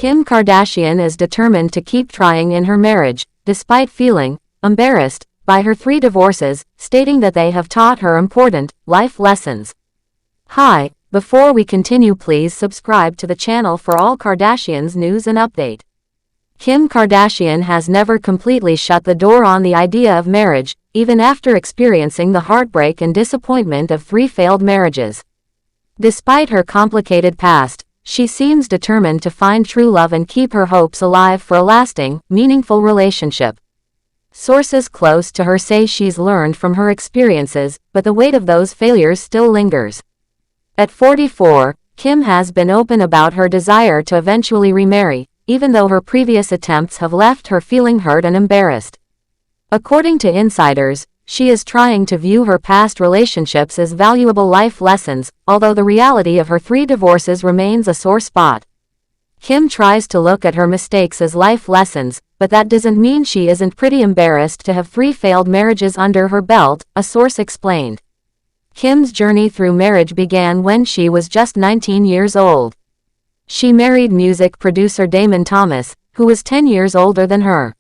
Kim Kardashian is determined to keep trying in her marriage, despite feeling embarrassed by her 3 divorces, stating that they have taught her important life lessons. Hi, before we continue, please subscribe to the channel for all Kardashians news and update. Kim Kardashian has never completely shut the door on the idea of marriage, even after experiencing the heartbreak and disappointment of 3 failed marriages. Despite her complicated past, she seems determined to find true love and keep her hopes alive for a lasting, meaningful relationship. Sources close to her say she's learned from her experiences, but the weight of those failures still lingers. At 44, Kim has been open about her desire to eventually remarry, even though her previous attempts have left her feeling hurt and embarrassed. According to insiders, she is trying to view her past relationships as valuable life lessons, although the reality of her 3 divorces remains a sore spot. Kim tries to look at her mistakes as life lessons, but that doesn't mean she isn't pretty embarrassed to have 3 failed marriages under her belt, a source explained. Kim's journey through marriage began when she was just 19 years old. She married music producer Damon Thomas, who was 10 years older than her.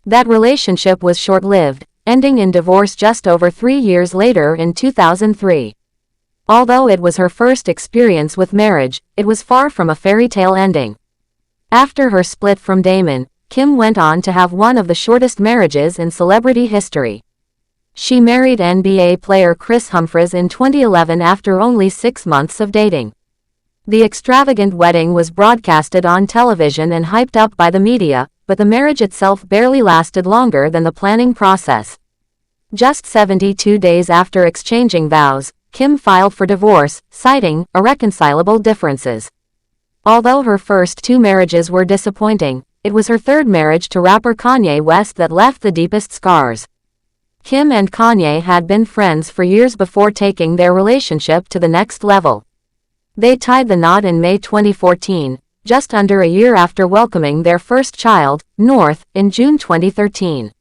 That relationship was short-lived, ending in divorce just over 3 years later in 2003. Although it was her first experience with marriage, it was far from a fairy tale ending. After her split from Damon, Kim went on to have one of the shortest marriages in celebrity history. She married NBA player Kris Humphries in 2011 after only 6 months of dating. The extravagant wedding was broadcasted on television and hyped up by the media, but the marriage itself barely lasted longer than the planning process. Just 72 days after exchanging vows, Kim filed for divorce, citing irreconcilable differences. Although her first 2 marriages were disappointing, it was her 3rd marriage to rapper Kanye West that left the deepest scars. Kim and Kanye had been friends for years before taking their relationship to the next level. They tied the knot in May 2014, just under a year after welcoming their first child, North, in June 2013.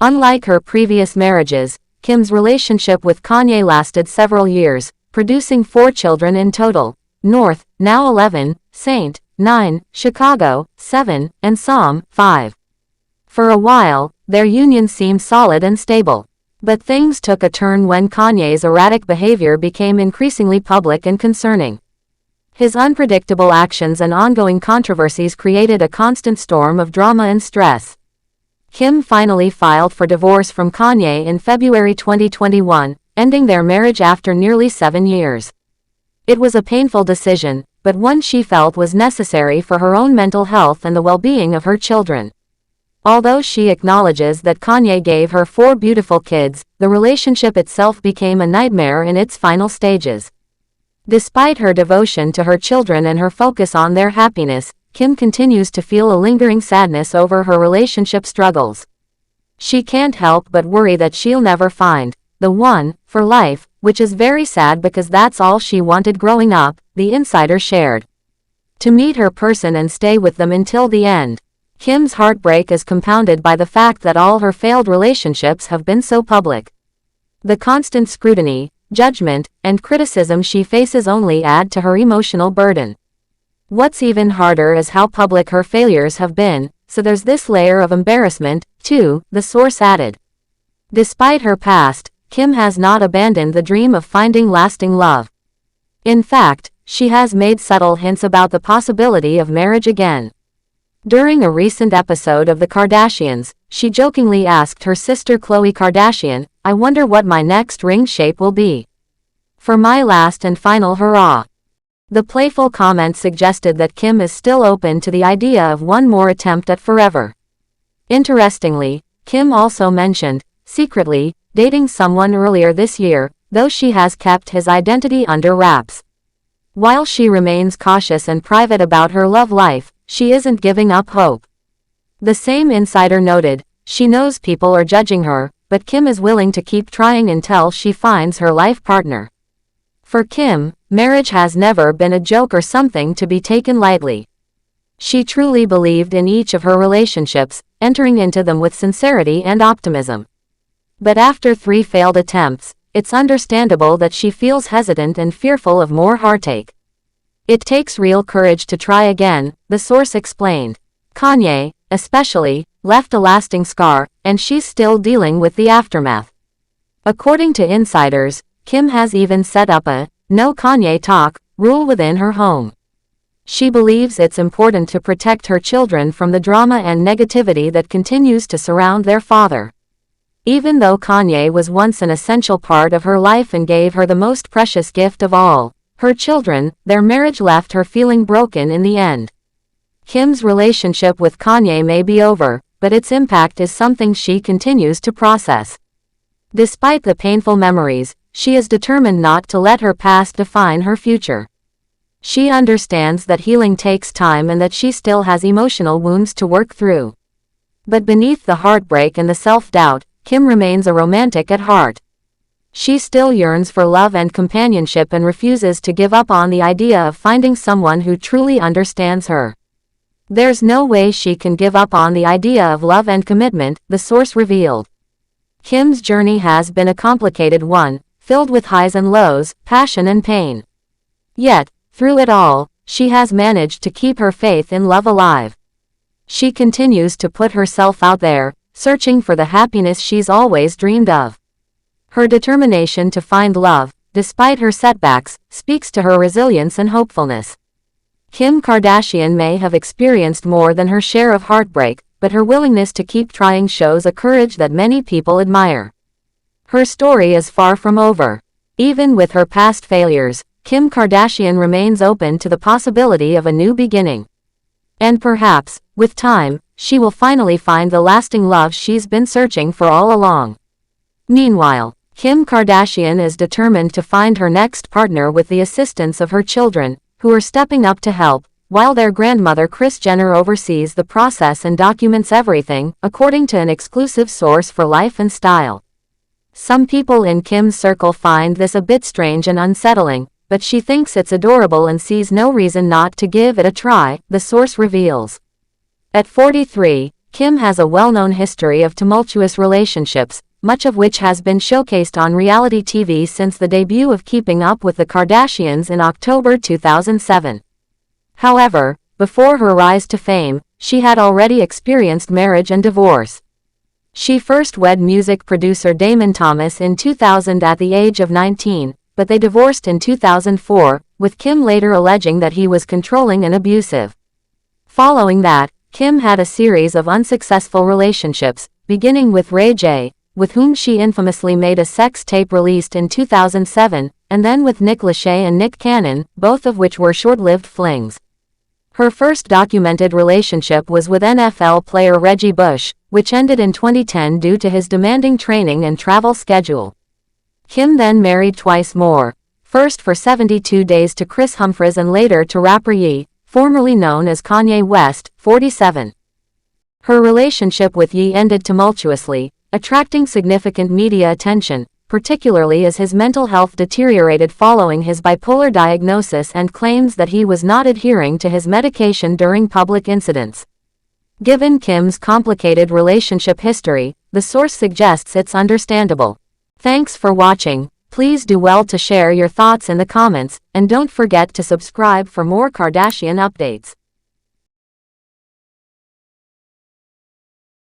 Unlike her previous marriages, Kim's relationship with Kanye lasted several years, producing 4 children in total: North, now 11, Saint, 9, Chicago, 7, and Psalm, 5. For a while, their union seemed solid and stable. But things took a turn when Kanye's erratic behavior became increasingly public and concerning. His unpredictable actions and ongoing controversies created a constant storm of drama and stress. Kim finally filed for divorce from Kanye in February 2021, ending their marriage after nearly 7 years. It was a painful decision, but one she felt was necessary for her own mental health and the well-being of her children. Although she acknowledges that Kanye gave her 4 beautiful kids, the relationship itself became a nightmare in its final stages. Despite her devotion to her children and her focus on their happiness, Kim continues to feel a lingering sadness over her relationship struggles. She can't help but worry that she'll never find the one for life, which is very sad because that's all she wanted growing up, the insider shared. To meet her person and stay with them until the end. Kim's heartbreak is compounded by the fact that all her failed relationships have been so public. The constant scrutiny, judgment, and criticism she faces only add to her emotional burden. What's even harder is how public her failures have been, so there's this layer of embarrassment, too, the source added. Despite her past, Kim has not abandoned the dream of finding lasting love. In fact, she has made subtle hints about the possibility of marriage again. During a recent episode of The Kardashians, she jokingly asked her sister Khloe Kardashian, "I wonder what my next ring shape will be for my last and final hurrah." The playful comment suggested that Kim is still open to the idea of one more attempt at forever. Interestingly, Kim also mentioned, secretly, dating someone earlier this year, though she has kept his identity under wraps. While she remains cautious and private about her love life, she isn't giving up hope. The same insider noted, she knows people are judging her, but Kim is willing to keep trying until she finds her life partner. For Kim, marriage has never been a joke or something to be taken lightly. She truly believed in each of her relationships, entering into them with sincerity and optimism. But after 3 failed attempts, it's understandable that she feels hesitant and fearful of more heartache. It takes real courage to try again, the source explained. Kanye, especially, left a lasting scar, and she's still dealing with the aftermath. According to insiders, Kim has even set up a "no Kanye talk" rule within her home. She believes it's important to protect her children from the drama and negativity that continues to surround their father. Even though Kanye was once an essential part of her life and gave her the most precious gift of all, her children, their marriage left her feeling broken in the end. Kim's relationship with Kanye may be over, but its impact is something she continues to process. Despite the painful memories, she is determined not to let her past define her future. She understands that healing takes time and that she still has emotional wounds to work through. But beneath the heartbreak and the self-doubt, Kim remains a romantic at heart. She still yearns for love and companionship and refuses to give up on the idea of finding someone who truly understands her. There's no way she can give up on the idea of love and commitment, the source revealed. Kim's journey has been a complicated one, filled with highs and lows, passion and pain. Yet, through it all, she has managed to keep her faith in love alive. She continues to put herself out there, searching for the happiness she's always dreamed of. Her determination to find love, despite her setbacks, speaks to her resilience and hopefulness. Kim Kardashian may have experienced more than her share of heartbreak, but her willingness to keep trying shows a courage that many people admire. Her story is far from over. Even with her past failures, Kim Kardashian remains open to the possibility of a new beginning. And perhaps, with time, she will finally find the lasting love she's been searching for all along. Meanwhile, Kim Kardashian is determined to find her next partner with the assistance of her children, who are stepping up to help, while their grandmother Kris Jenner oversees the process and documents everything, according to an exclusive source for Life and Style. Some people in Kim's circle find this a bit strange and unsettling, but she thinks it's adorable and sees no reason not to give it a try, the source reveals. At 43, Kim has a well-known history of tumultuous relationships, much of which has been showcased on reality TV since the debut of Keeping Up with the Kardashians in October 2007. However, before her rise to fame, she had already experienced marriage and divorce. She first wed music producer Damon Thomas in 2000 at the age of 19, but they divorced in 2004, with Kim later alleging that he was controlling and abusive. Following that, Kim had a series of unsuccessful relationships, beginning with Ray J, with whom she infamously made a sex tape released in 2007, and then with Nick Lachey and Nick Cannon, both of which were short-lived flings. Her first documented relationship was with NFL player Reggie Bush, which ended in 2010 due to his demanding training and travel schedule. Kim then married twice more, first for 72 days to Kris Humphries and later to rapper Ye, formerly known as Kanye West, 47. Her relationship with Ye ended tumultuously, attracting significant media attention, particularly as his mental health deteriorated following his bipolar diagnosis and claims that he was not adhering to his medication during public incidents. Given Kim's complicated relationship history, the source suggests it's understandable. Thanks for watching. Please do well to share your thoughts in the comments, and don't forget to subscribe for more Kardashian updates.